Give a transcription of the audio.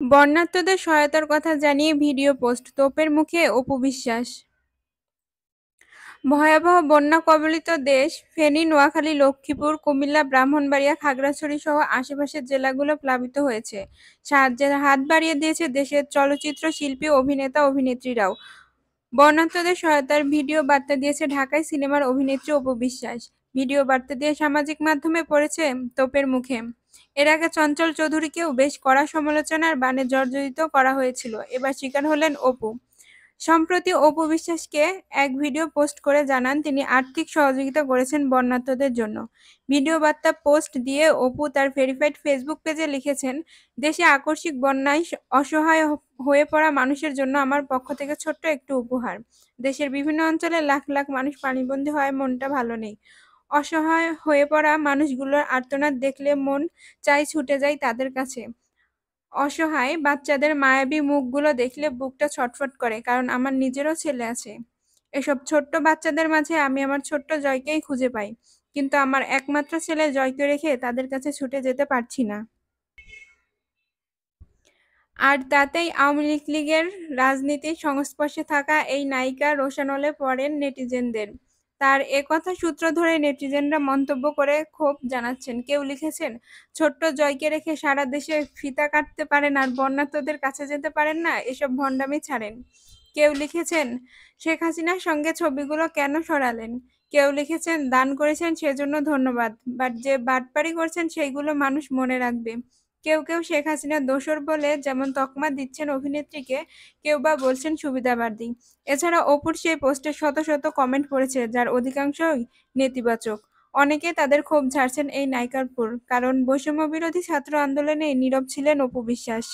বন্যার্তদের সহায়তার কথা জানিয়ে ভিডিও পোস্ট, তোপের মুখে অপু বিশ্বাস। ভয়াবহ বন্যা কবলিত দেশ ফেনী, নোয়াখালী, লক্ষ্মীপুর, কুমিল্লা, ব্রাহ্মণবাড়িয়া, খাগড়াছড়ি সহ আশেপাশের জেলাগুলো প্লাবিত হয়েছে। সাহায্যের হাত বাড়িয়ে দিয়েছে দেশের চলচ্চিত্র শিল্পী, অভিনেতা, অভিনেত্রীরাও। বন্যার্তদের সহায়তার ভিডিও বার্তা দিয়েছে ঢাকাই সিনেমার অভিনেত্রী অপু বিশ্বাস। ভিডিও বার্তা দিয়ে সামাজিক মাধ্যমে পড়েছে তোপের মুখে। এর আগে চঞ্চল চৌধুরীকেও বেশ কড়া সমালোচনার বাণে জর্জরিত করা হয়েছিল। এবার শিকার হলেন অপু। সম্প্রতি অপু বিশ্বাসকে এক ভিডিও পোস্ট করে জানান তিনি আর্থিক সহযোগিতা করেছেন বন্যার্তদের জন্য। ভিডিও বার্তা পোস্ট দিয়ে অপু তার ভেরিফাইড ফেসবুক পেজে লিখেছেন, দেশে আকস্মিক বন্যায় অসহায় হয়ে পড়া মানুষের জন্য আমার পক্ষ থেকে ছোট্ট একটু উপহার। দেশের বিভিন্ন অঞ্চলে লাখ লাখ মানুষ পানিবন্দী হওয়ায় মনটা ভালো নেই। অসহায় হয়ে পড়া মানুষগুলোর আর্তনাদ দেখলে মন চাই ছুটে যাই তাদের কাছে। অসহায় বাচ্চাদের মায়াবী মুখগুলো দেখলে বুকটা ছটফট করে, কারণ আমার নিজেরও ছেলে আছে। এসব ছোট্ট বাচ্চাদের মাঝে আমি আমার ছোট্ট জয়কেই খুঁজে পাই, কিন্তু আমার একমাত্র ছেলে জয়কে রেখে তাদের কাছে ছুটে যেতে পারছি না। আর তাতেই আওয়ামী লীগের রাজনীতির সংস্পর্শে থাকা এই নায়িকা রোষানলে পড়েন নেটিজেনদের। তার কথা সূত্র ধরে নেটিজেনরা মন্তব্য করে ক্ষোভ জানাচ্ছেন। কেউ লিখেছেন, ছোট্ট জয়কে রেখে সারা দেশে ফিতা কাটতে পারেন আর বন্যার্তদের কাছে যেতে পারেন না, এসব ভণ্ডামি ছাড়েন। কেউ লিখেছেন, শেখ হাসিনার সঙ্গে ছবিগুলো কেন সরালেন। কেউ লিখেছেন, দান করেছেন সেজন্য ধন্যবাদ, বাট যে বাটপারি করছেন সেইগুলো মানুষ মনে রাখবে। কেউ কেউ শেখ হাসিনার দোসর বলে যেমন তকমা দিচ্ছেন অভিনেত্রীকে, কেউ বা বলছেন সুবিধাবাদী। এছাড়া অপুর সেই পোস্টে শত শত কমেন্ট পড়েছে, যার অধিকাংশই নেতিবাচক। অনেকে তাদের ক্ষোভ ঝাড়ছেন এই নায়িকার উপর, কারণ বৈষম্য বিরোধী ছাত্র আন্দোলনে নীরব ছিলেন অপু বিশ্বাস।